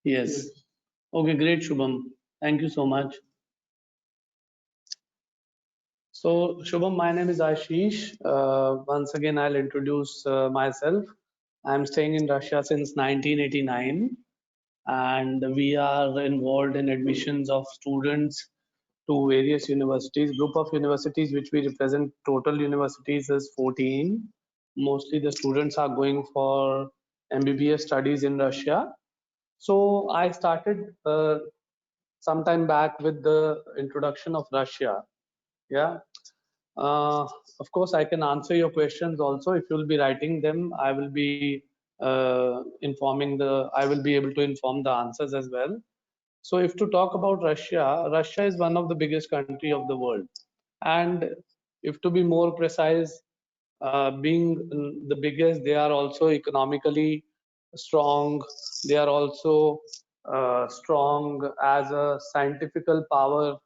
Yes. Okay, great, Shubham. Thank you so much. So, Shubham, my name is Ashish. Once again, I'll introduce myself. I'm staying in Russia since 1989, and we are involved in admissions of students to various universities. Group of universities which we represent, total universities is 14. Mostly the students are going for MBBS studies in Russia. So I started sometime back with the introduction of Russia. Yeah. Uh, of course, I can answer your questions also. If you'll be writing them, I will be I will be able to inform the answers as well. So if to talk about Russia, Russia is one of the biggest country of the world. And if to be more precise, being the biggest, they are also economically strong. They are also strong as a scientifical power.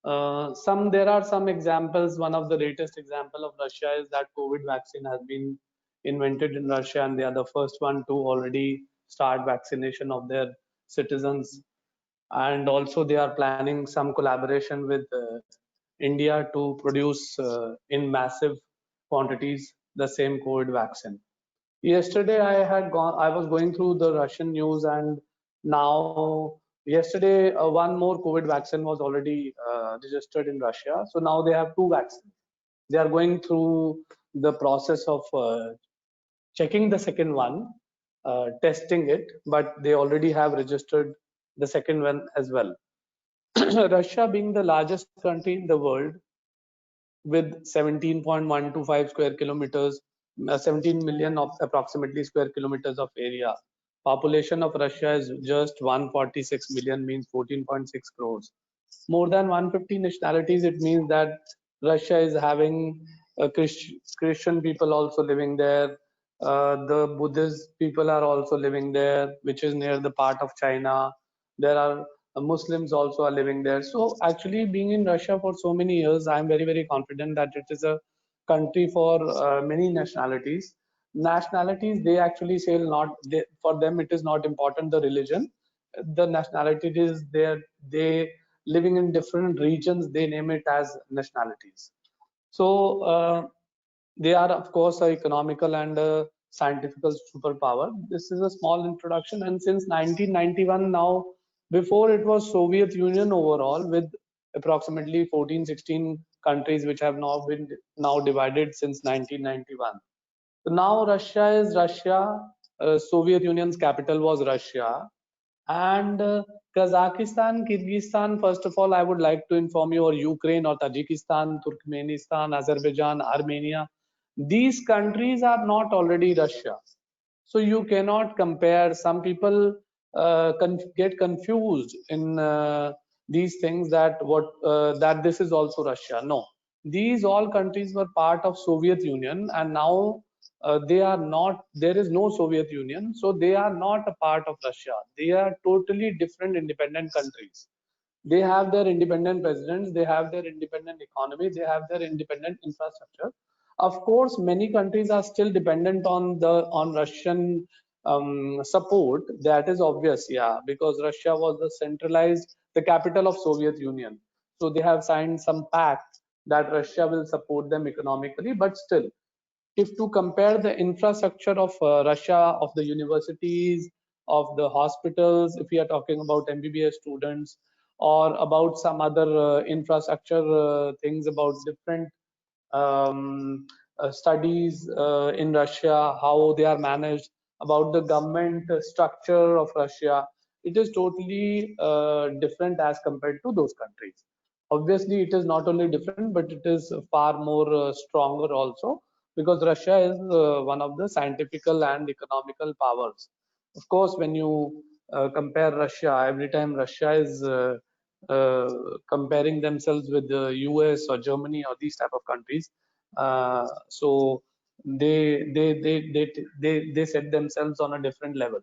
There are some examples. One of the latest example of Russia is that COVID vaccine has been invented in Russia, and they are the first one to already start vaccination of their citizens. And also, they are planning some collaboration with India to produce in massive quantities the same COVID vaccine. Yesterday, I was going through the Russian news, and now yesterday one more COVID vaccine was already registered in Russia. So now they have two vaccines. They are going through the process of checking the second one, testing it, but they already have registered the second one as well. Russia being the largest country in the world with 17.125 square kilometers, 17 million of approximately square kilometers of area. Population of Russia is just 146 million, means 14.6 crores. More than 150 nationalities, it means that Russia is having Christian people also living there. The Buddhist people are also living there, which is near the part of China. There are Muslims also are living there. So actually, being in Russia for so many years, I'm very, very confident that it is a country for many nationalities. Nationalities, they actually say not for them. It is not important the religion. The nationality is there. They living in different regions. They name it as nationalities. So they are, of course, a economical and a scientific superpower. This is a small introduction, and since 1991 now, before it was Soviet Union overall with approximately 14, 16 countries which have now been now divided since 1991. So now Russia is Russia. Soviet Union's capital was Russia, and Kazakhstan, Kyrgyzstan, first of all, I would like to inform you, or Ukraine, or Tajikistan, Turkmenistan, Azerbaijan, Armenia. These countries are not already Russia. So you cannot compare. Some people get confused in these things that this is also Russia. No, these all countries were part of Soviet Union, and now they are not. There is no Soviet Union, so they are not a part of Russia. They are totally different independent countries. They have their independent presidents, they have their independent economy, they have their independent infrastructure. Of course, many countries are still dependent on Russian support. That is obvious, yeah, because Russia was the centralized, the capital of Soviet Union. So they have signed some pact that Russia will support them economically, but still, if to compare the infrastructure of Russia, of the universities, of the hospitals, if we are talking about MBBS students, or about some other infrastructure things about different studies in Russia, how they are managed, about the government structure of Russia, it is totally different as compared to those countries. Obviously, it is not only different, but it is far more stronger also, because Russia is one of the scientifical and economical powers. Of course, when you compare Russia, every time Russia is uh, comparing themselves with the US or Germany or these type of countries, so they set themselves on a different level.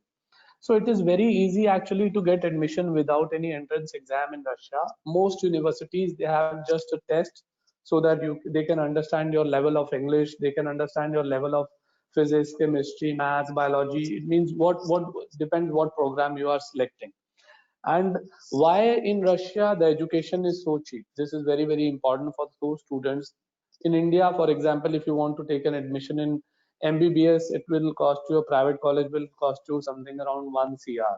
So it is very easy actually to get admission without any entrance exam in Russia. Most universities, they have just a test so that they can understand your level of English, they can understand your level of physics, chemistry, maths, biology. It means what depends what program you are selecting. And why in Russia the education is so cheap? This is very, very important for those students. In India, for example, if you want to take an admission in MBBS, it will cost you, a private college will cost you something around 1 CR.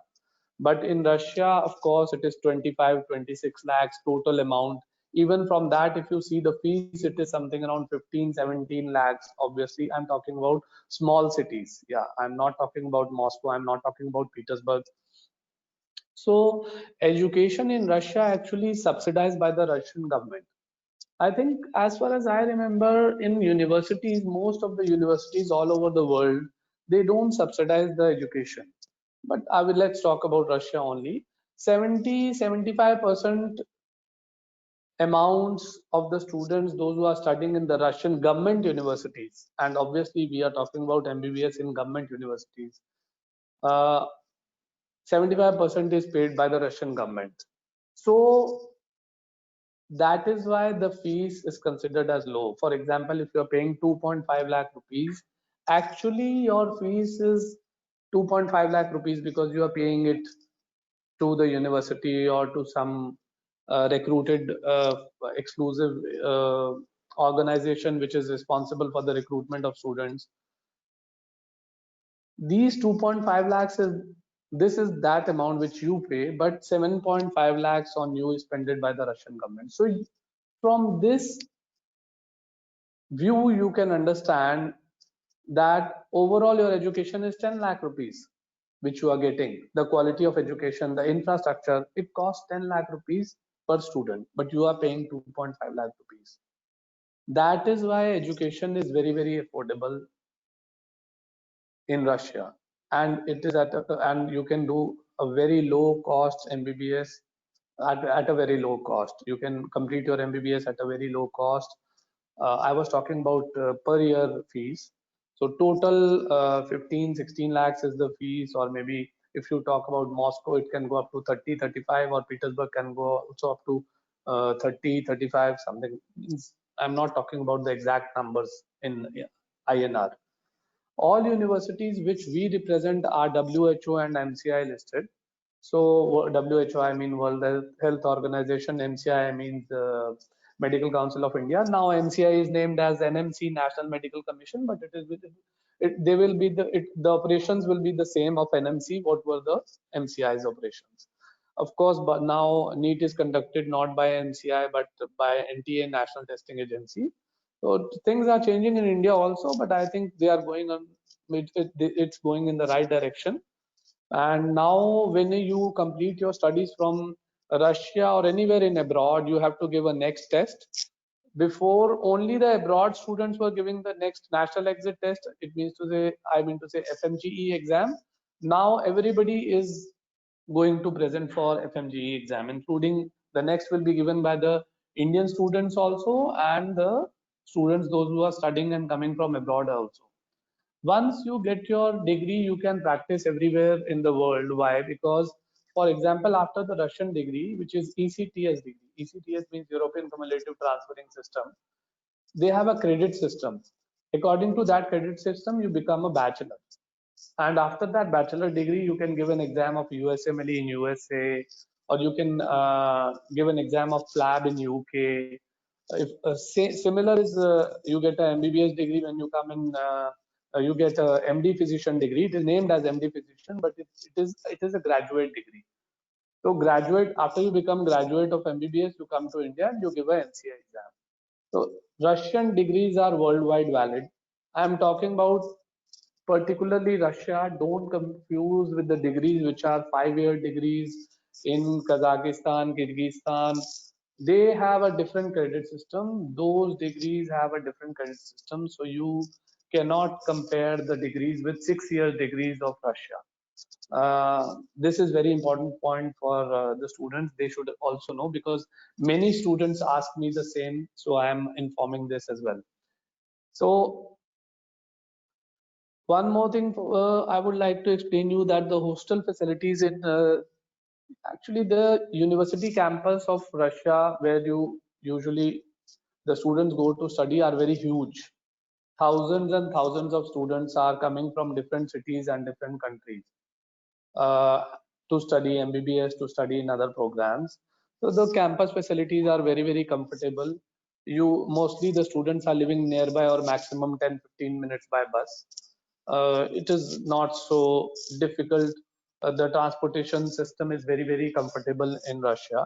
But in Russia, of course, it is 25, 26 lakhs total amount. Even from that, if you see the fees, it is something around 15, 17 lakhs. Obviously, I'm talking about small cities. Yeah, I'm not talking about Moscow. I'm not talking about Petersburg. So education in Russia actually subsidized by the Russian government. I think as far as I remember, in universities, most of the universities all over the world, they don't subsidize the education. But let's talk about Russia only. 70-75% amounts of the students, those who are studying in the Russian government universities, and obviously we are talking about MBBS in government universities, uh, 75% is paid by the Russian government. So that is why the fees is considered as low. For example, if you're paying 2.5 lakh rupees, actually your fees is 2.5 lakh rupees because you are paying it to the university or to some recruited exclusive organization which is responsible for the recruitment of students. These 2.5 lakhs is, this is that amount which you pay, but 7.5 lakhs on you is spent by the Russian government. So from this view, you can understand that overall your education is 10 lakh rupees, which you are getting. The quality of education, the infrastructure, it costs 10 lakh rupees per student, but you are paying 2.5 lakh rupees. That is why education is very, very affordable in Russia, and it is and you can do a very low cost MBBS at a very low cost. You can complete your MBBS at a very low cost. I was talking about per year fees. So total 15, 16 lakhs is the fees, or maybe if you talk about Moscow, it can go up to 30, 35, or Petersburg can go also up to 30, 35, something. I'm not talking about the exact numbers in INR. All universities which we represent are WHO and MCI listed. So WHO, I mean World Health Organization. MCI, I mean the Medical Council of India. Now MCI is named as NMC, National Medical Commission, but it is they will be the operations will be the same of NMC. What were the MCI's operations? Of course, but now NEET is conducted not by MCI but by NTA, National Testing Agency. So things are changing in India also, but I think they are going on. It's going in the right direction. And now, when you complete your studies from Russia or anywhere in abroad, you have to give a next test. Before, only the abroad students were giving the next national exit test. It means to say, I mean to say, FMGE exam. Now everybody is going to present for FMGE exam, including the next will be given by the Indian students also, and the students those who are studying and coming from abroad also. Once you get your degree, you can practice everywhere in the world. Why? Because, for example, after the Russian degree, which is ECTS degree, ECTS means European Cumulative Transferring System, they have a credit system. According to that credit system, you become a bachelor. And after that bachelor degree, you can give an exam of USMLE in USA, or you can give an exam of FLAB in UK. If similar is you get an MBBS degree when you come in, you get a MD physician degree. It is named as MD physician, but it is a graduate degree. So graduate, after you become graduate of MBBS, you come to India and you give a MCA exam. So Russian degrees are worldwide valid. I am talking about particularly Russia. Don't confuse with the degrees which are 5-year degrees in Kazakhstan, Kyrgyzstan. They have a different credit system. Those degrees have a different credit system. So you cannot compare the degrees with 6-year degrees of Russia. This is very important point for the students. They should also know, because many students ask me the same. So I am informing this as well. So one more thing I would like to explain you that the hostel facilities in actually the university campus of Russia, where you usually the students go to study, are very huge. thousands and thousands of students are coming from different cities and different countries uh, to study MBBS, to study in other programs. So the campus facilities are very, very comfortable. You mostly the students are living nearby or maximum 10-15 minutes by bus. It is not so difficult. The transportation system is very, very comfortable in Russia.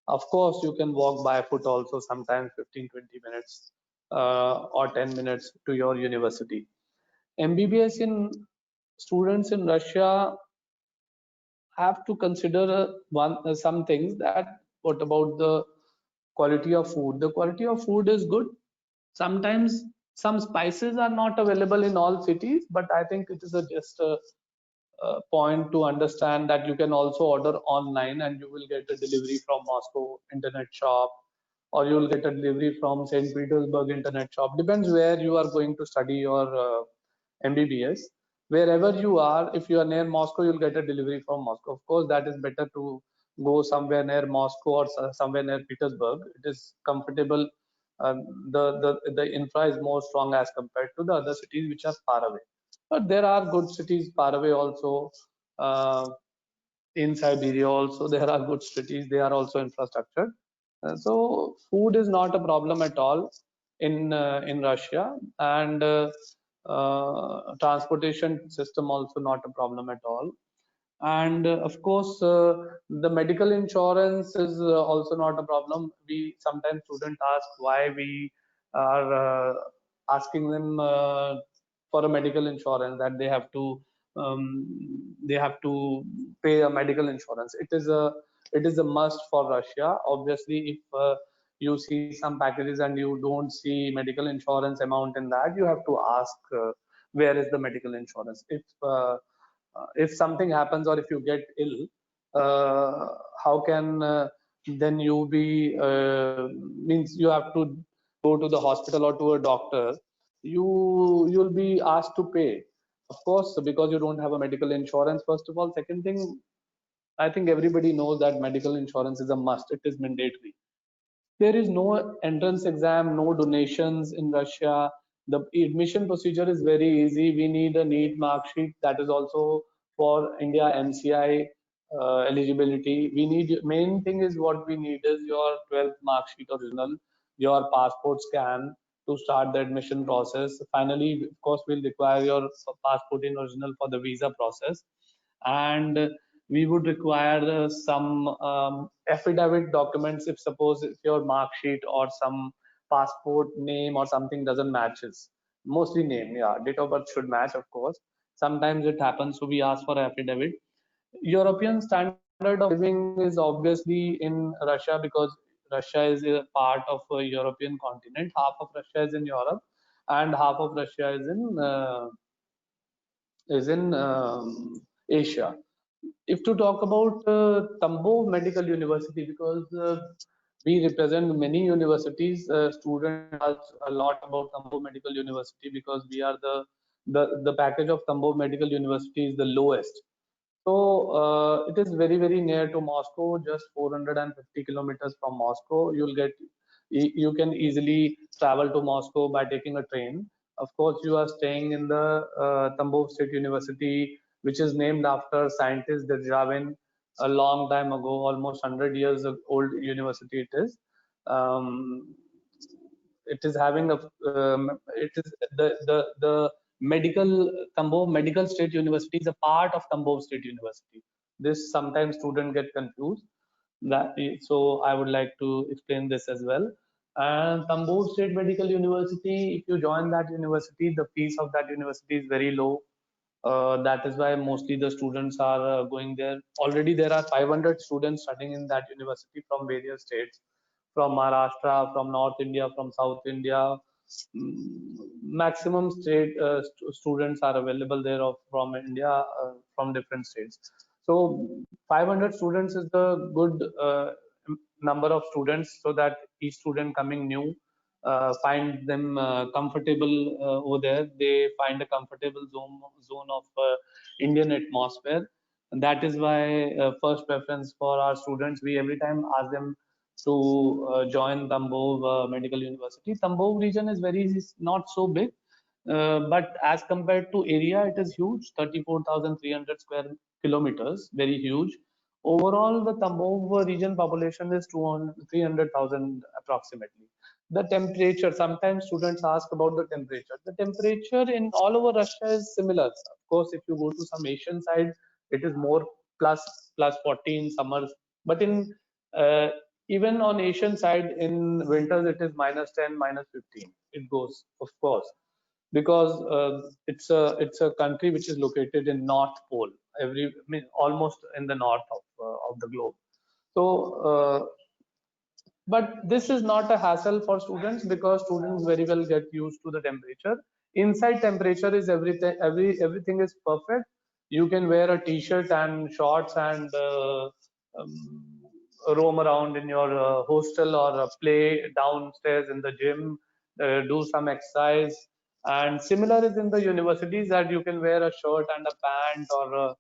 Of course, you can walk by foot also sometimes 15-20 minutes or 10 minutes to your university. MBBS in students in Russia have to consider some things that what about the quality of food. The quality of food is good. Sometimes some spices are not available in all cities, but I think it is just a point to understand that you can also order online and you will get a delivery from Moscow internet shop, or you will get a delivery from St. Petersburg internet shop. Depends where you are going to study your MBBS. Wherever you are, if you are near Moscow, you'll get a delivery from Moscow. Of course, that is better to go somewhere near Moscow or somewhere near Petersburg. It is comfortable. The infra is more strong as compared to the other cities which are far away. But there are good cities far away also. In Siberia also there are good cities. They are also infrastructure. So food is not a problem at all in Russia, and transportation system also not a problem at all. And of course, the medical insurance is also not a problem. We sometimes students ask why we are asking them for a medical insurance, that they have to pay a medical insurance. It is a must for Russia. Obviously, if you see some packages and you don't see medical insurance amount in that, you have to ask where is the medical insurance. If something happens or if you get ill, uh, how can then you be means you have to go to the hospital or to a doctor. You'll be asked to pay, of course, because you don't have a medical insurance. First of all, second thing, I think everybody knows that medical insurance is a must. It is mandatory. There is no entrance exam, no donations in Russia. The admission procedure is very easy. We need a NEET mark sheet, that is also for India MCI eligibility. We need, main thing is what we need is your 12th mark sheet original, your passport scan to start the admission process. Finally, of course, we'll require your passport in original for the visa process. And we would require some affidavit documents if suppose if your mark sheet or some passport name or something doesn't matches. Mostly name, yeah, date of birth should match, of course. Sometimes it happens, so we ask for affidavit. European standard of living is obviously in Russia, because Russia is a part of a European continent. Half of Russia is in Europe and half of Russia is in Asia. If to talk about Tambov Medical University, because we represent many universities, students ask a lot about Tambov Medical University, because we are the package of Tambov Medical University is the lowest. So it is very, very near to Moscow, just 450 kilometers from Moscow. You can easily travel to Moscow by taking a train. Of course, you are staying in the Tambov State University, which is named after scientist Derzhavin, a long time ago, almost 100 years old university it is. It is having it is the medical Tambov Medical State University is a part of Tambov State University. This sometimes students get confused. So I would like to explain this as well. And Tambov State Medical University, if you join that university, the fees of that university is very low. That is why mostly the students are going there. Already there are 500 students studying in that university from various states, from Maharashtra, from North India, from South India. Maximum state students are available there from India, from different states. So 500 students is the good number of students, so that each student coming new find them comfortable over there. They find a comfortable zone of Indian atmosphere. And that is why first preference for our students, we every time ask them to join Tambov Medical University. Tambov region is very not so big, But as compared to area, it is huge, 34,300 square kilometers, very huge. Overall, the Tambov region population is 300,000 approximately. The temperature, sometimes students ask about the temperature. The temperature in all over Russia is similar. Of course, if you go to some Asian side, it is more plus 14 summers. But in even on Asian side, in winters, it is -10, -15. It goes, of course, because it's a country which is located in North Pole, I mean, almost in the north of the globe. So, but this is not a hassle for students because students very well get used to the temperature. Inside temperature is everything. Everything is perfect. You can wear a t-shirt and shorts and roam around in your hostel or play downstairs in the gym, do some exercise. And similar is in the universities that you can wear a shirt and a pant, or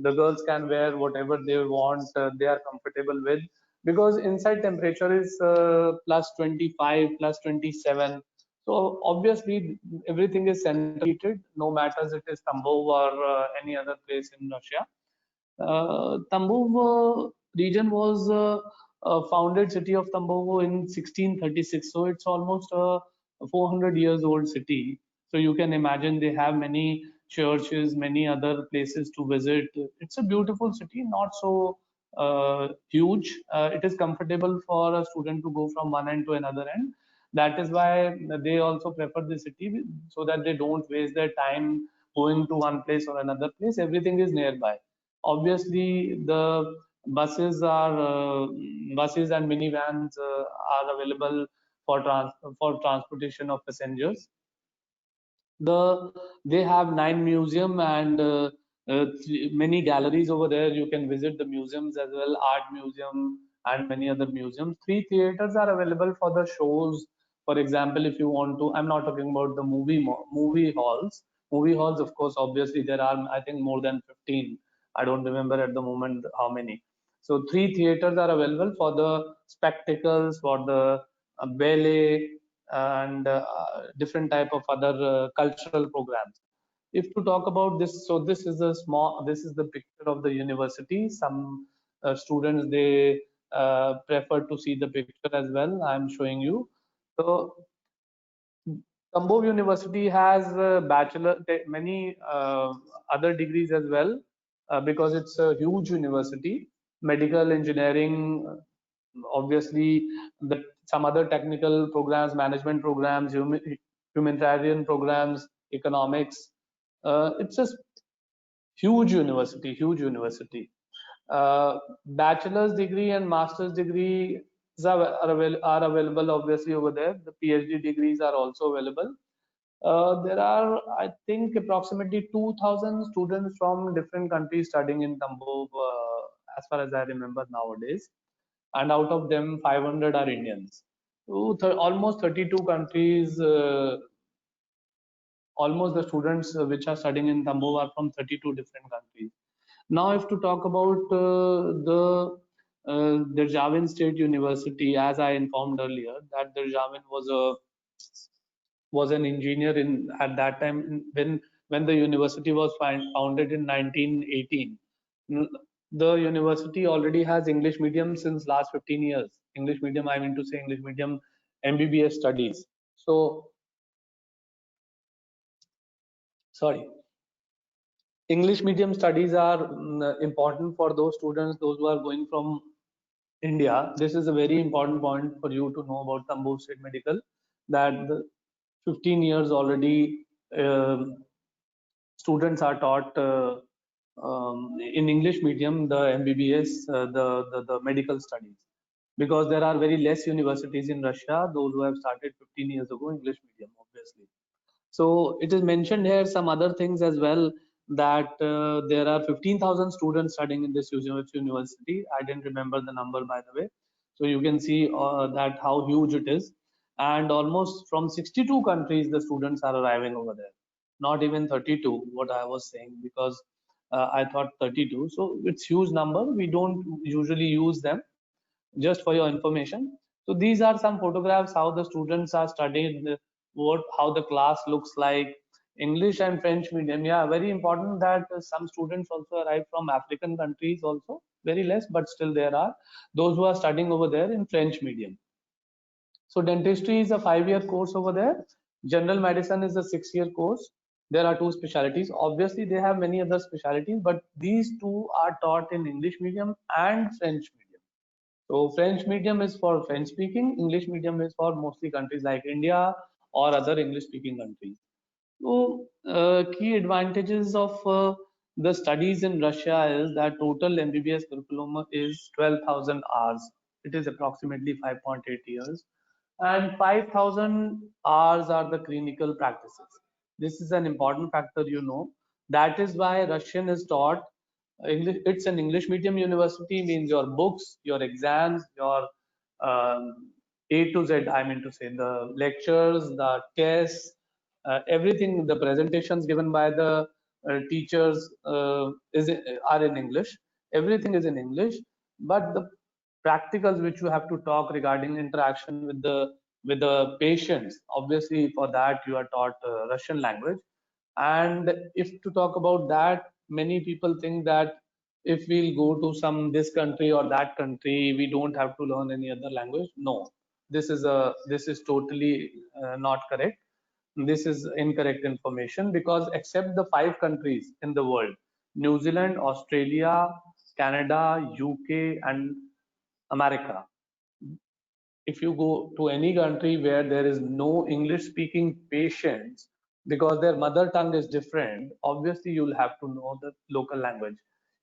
the girls can wear whatever they want, they are comfortable with, because inside temperature is plus 25, plus 27. So obviously everything is central heated, no matters it is Tambov or any other place in Russia. Tambov region was founded city of Tambov in 1636, so it's almost a 400 years old city. So you can imagine they have many churches, many other places to visit. It's a beautiful city, not so huge. It is comfortable for a student to go from one end to another end. That is why they also prefer the city, so that they don't waste their time going to one place or another place. Everything is nearby. Obviously, the buses and minivans are available for transportation of passengers. They have 9 museum and many galleries over there. You can visit the museums as well, art museum and many other museums. 3 theaters are available for the shows. For example, if you want to, I'm not talking about the movie halls. Movie halls, of course, obviously there are, I think, more than 15. I don't remember at the moment how many. So 3 theaters are available for the spectacles, for the ballet, and different type of other cultural programs. If to talk about this, so this is the picture of the university. Some students, they prefer to see the picture as well. I'm showing you. So Tambov University has many other degrees as well, because it's a huge university. Medical engineering, obviously, some other technical programs, management programs, humanitarian programs, economics. It's a huge university, huge university. Bachelor's degree and master's degree are available obviously over there. The PhD degrees are also available. There are, I think, approximately 2,000 students from different countries studying in Tambov, as far as I remember nowadays. And out of them, 500 are Indians. So almost 32 countries, almost the students which are studying in Tambov are from 32 different countries. Now, if to talk about Derzhavin State University, as I informed earlier, that Derzhavin was an engineer in at that time when the university was founded in 1918. The university already has English medium since last 15 years. English medium, I mean to say English medium MBBS studies. So, sorry. English medium studies are important for those students, those who are going from India. This is a very important point for you to know about Tambov State Medical, that the 15 years already, students are taught in English medium, the MBBS, the medical studies, because there are very less universities in Russia, those who have started 15 years ago, English medium, obviously. So it is mentioned here some other things as well, that there are 15,000 students studying in this university. I didn't remember the number, by the way. So you can see that how huge it is. And almost from 62 countries, the students are arriving over there. Not even 32, what I was saying, because I thought 32. So it's huge number. We don't usually use them, just for your information. So these are some photographs how the students are studied, how the class looks like, English and French medium. Yeah, very important that some students also arrive from African countries also. Very less, but still there are those who are studying over there in French medium. So dentistry is a 5-year course over there. General medicine is a 6-year course. There are two specialties. Obviously, they have many other specialties, but these two are taught in English medium and French medium. So French medium is for French speaking, English medium is for mostly countries like India or other English speaking countries. So key advantages of the studies in Russia is that total MBBS curriculum is 12,000 hours. It is approximately 5.8 years, and 5,000 hours are the clinical practices. This is an important factor, you know. That is why Russian is taught. English, it's an English medium university, means your books, your exams, your A to Z, I mean to say, the lectures, the tests, everything, the presentations given by the teachers are in English. Everything is in English, but the practicals which you have to talk regarding interaction with the patients, obviously for that you are taught Russian language. And if to talk about that, many people think that if we'll go to some this country or that country, we don't have to learn any other language. No, this is totally not correct. This is incorrect information, because except the 5 countries in the world, New Zealand, Australia, Canada, UK, and America, if you go to any country where there is no English speaking patients, because their mother tongue is different, obviously you'll have to know the local language.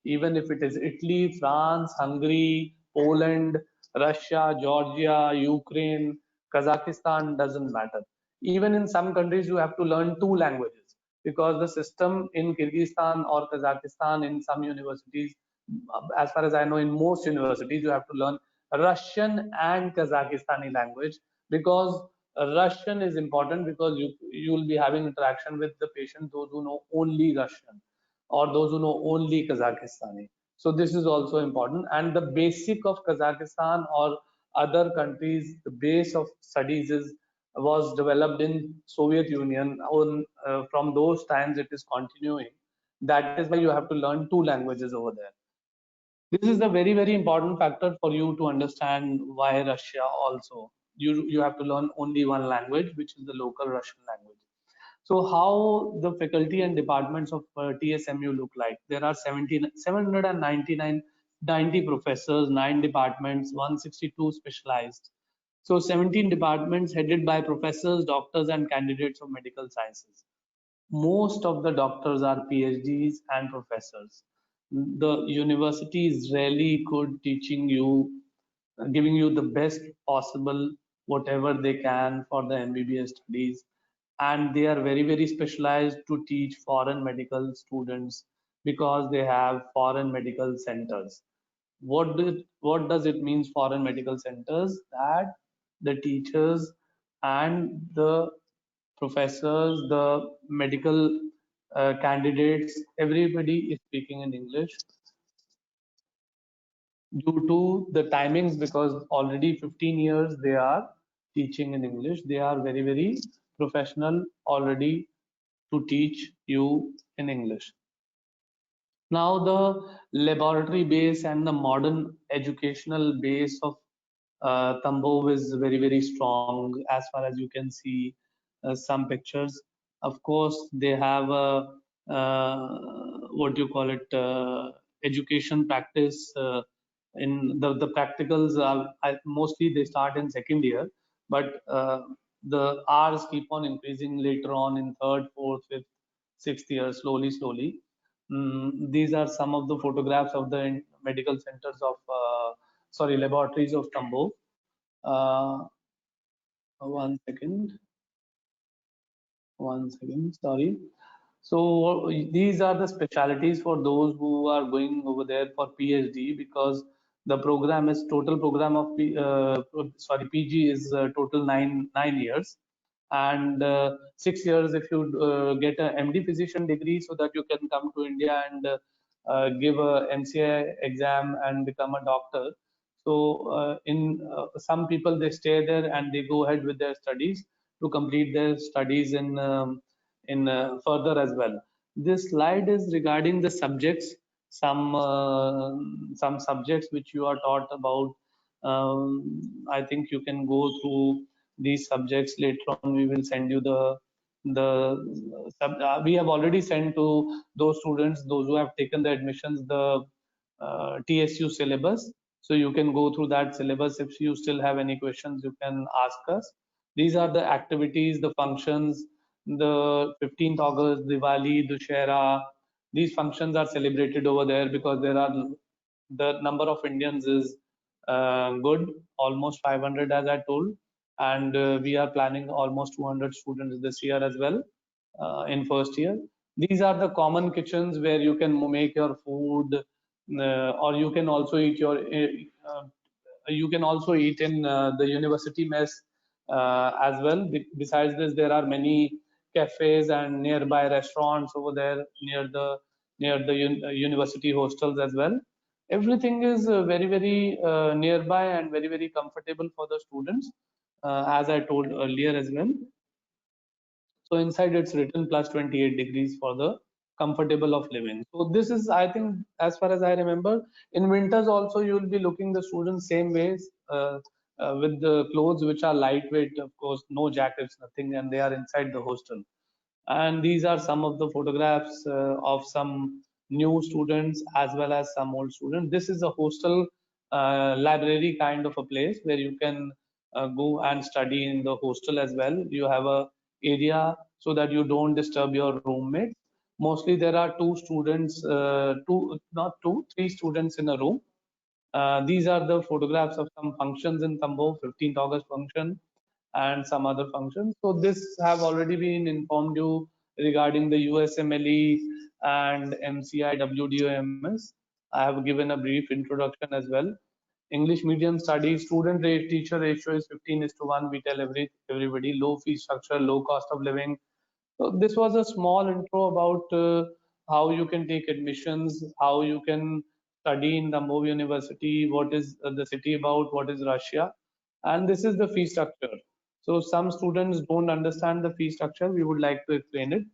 Even if it is Italy, France, Hungary, Poland, Russia, Georgia, Ukraine, Kazakhstan, doesn't matter. Even in some countries, you have to learn 2 languages, because the system in Kyrgyzstan or Kazakhstan, in some universities, as far as I know, in most universities, you have to learn Russian and Kazakhstani language, because Russian is important, because you will be having interaction with the patient, those who know only Russian or those who know only Kazakhstani. So this is also important. And the basic of Kazakhstan or other countries, the base of studies is was developed in Soviet Union. From those times, it is continuing. That is why you have to learn 2 languages over there. This is a very, very important factor for you to understand why Russia also. You have to learn only one language, which is the local Russian language. So how the faculty and departments of TSMU look like? There are 799 90 professors, 9 departments, 162 specialized. So 17 departments headed by professors, doctors, and candidates of medical sciences. Most of the doctors are PhDs and professors. The university is really good teaching you, giving you the best possible whatever they can for the MBBS studies. And they are very, very specialized to teach foreign medical students, because they have foreign medical centers. What does it mean, foreign medical centers? That the teachers and the professors, the medical candidates, everybody is speaking in English due to the timings, because already 15 years they are teaching in English. They are very, very professional already to teach you in English. Now the laboratory base and the modern educational base of Tambov is very, very strong, as far as you can see some pictures. Of course, they have a what do you call it, education practice. In the practicals, mostly they start in second year, but the hours keep on increasing later on in third, fourth, fifth, sixth year, slowly, slowly. These are some of the photographs of the medical centers of, sorry, laboratories of Tambov. Uh, one second, sorry. So these are the specialities for those who are going over there for PhD, because the program is total program of sorry, PG is total nine years, and 6 years if you get a MD physician degree, so that you can come to India and give a MCI exam and become a doctor. So in some people, they stay there and they go ahead with their studies to complete their studies in in further as well. This slide is regarding the subjects, some subjects which you are taught about. I think you can go through these subjects later on. We will send you we have already sent to those students, those who have taken the admissions, the TSU syllabus. So you can go through that syllabus. If you still have any questions, you can ask us. These are the activities, the functions, the 15th August, Diwali, Dussehra. These functions are celebrated over there because the number of Indians is good, almost 500 as I told, and we are planning almost 200 students this year as well in first year. These are the common kitchens where you can make your food, or you can also eat you can also eat in the university mess as well. Besides this, there are many cafes and nearby restaurants over there near the university hostels as well. Everything is very nearby and very comfortable for the students, as I told earlier as well. So inside it's written plus 28 degrees for the comfortable of living. So this is, I think, as far as I remember, in winters also you will be looking the students same ways, with the clothes which are lightweight, of course, no jackets, nothing, and they are inside the hostel. And these are some of the photographs of some new students as well as some old students. This is a hostel library kind of a place where you can go and study in the hostel as well. You have a area so that you don't disturb your roommates. Mostly there are two students, not two, three students in a room. These are the photographs of some functions in Tambo, 15th August function and some other functions. So this have already been informed you regarding the USMLE and MCI WDOMS. I have given a brief introduction as well. English medium studies, student rate teacher ratio is 15:1. We tell everybody low fee structure, low cost of living. So this was a small intro about how you can take admissions, how you can study in the Tambov University, what is the city about, what is Russia, and this is the fee structure. So some students don't understand the fee structure. We would like to explain it.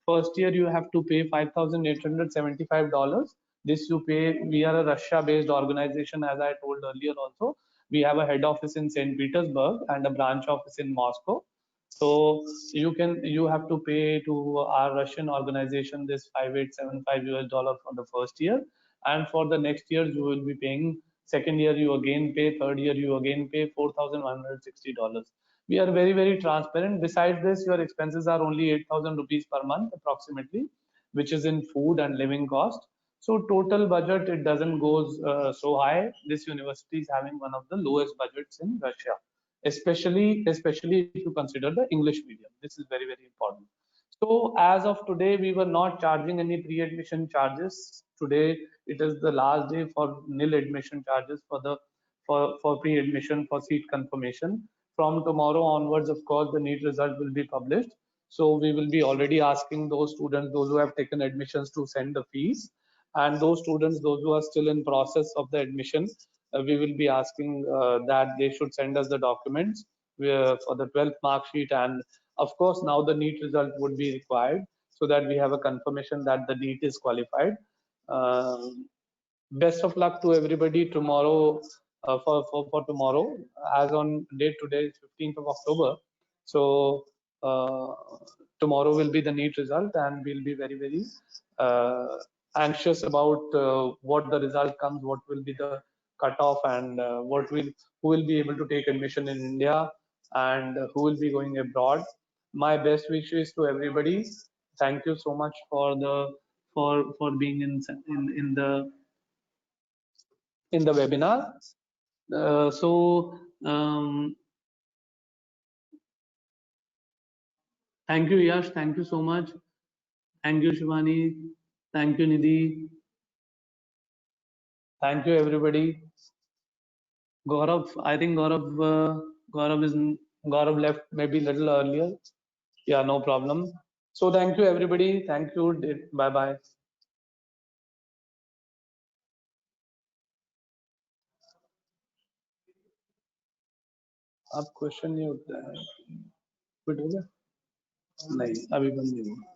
First year you have to pay $5,875. This you pay. We are a Russia-based organization, as I told earlier. Also, we have a head office in St. Petersburg and a branch office in Moscow. So you have to pay to our Russian organization this 5875 US dollar for the first year, and for the next year you will be paying. Second year you again pay, third year you again pay $4,160. We are very transparent. Besides this, your expenses are only 8,000 rupees per month approximately, which is in food and living cost. So total budget, it doesn't goes so high. This university is having one of the lowest budgets in Russia, especially if you consider the English medium. This is very important. So as of today, we were not charging any pre-admission charges. Today it is the last day for nil admission charges for pre-admission, for seat confirmation. From tomorrow onwards, of course, the NEET result will be published. So we will be already asking those students, those who have taken admissions, to send the fees, and those students, those who are still in process of the admission, we will be asking that they should send us the documents for the 12th mark sheet, and of course now the NEET result would be required so that we have a confirmation that the NEET is qualified. Uh, Best of luck to everybody tomorrow, for tomorrow, as on date today is 15th of October. So uh, tomorrow will be the NEET result, and we'll be very uh, anxious about what the result comes, what will be the cutoff, and who will be able to take admission in India, and who will be going abroad. My best wishes to everybody. Thank you so much for being in the webinar. So thank you, Yash. Thank you so much. Thank you, Shivani. Thank you, Nidhi. Thank you, everybody. Gaurav, I think Gaurav left maybe a little earlier. Yeah, no problem. So thank you, everybody. Thank you. Bye bye. अब question नहीं होता है, quit हो गया. नहीं अभी बंद नहीं हुआ।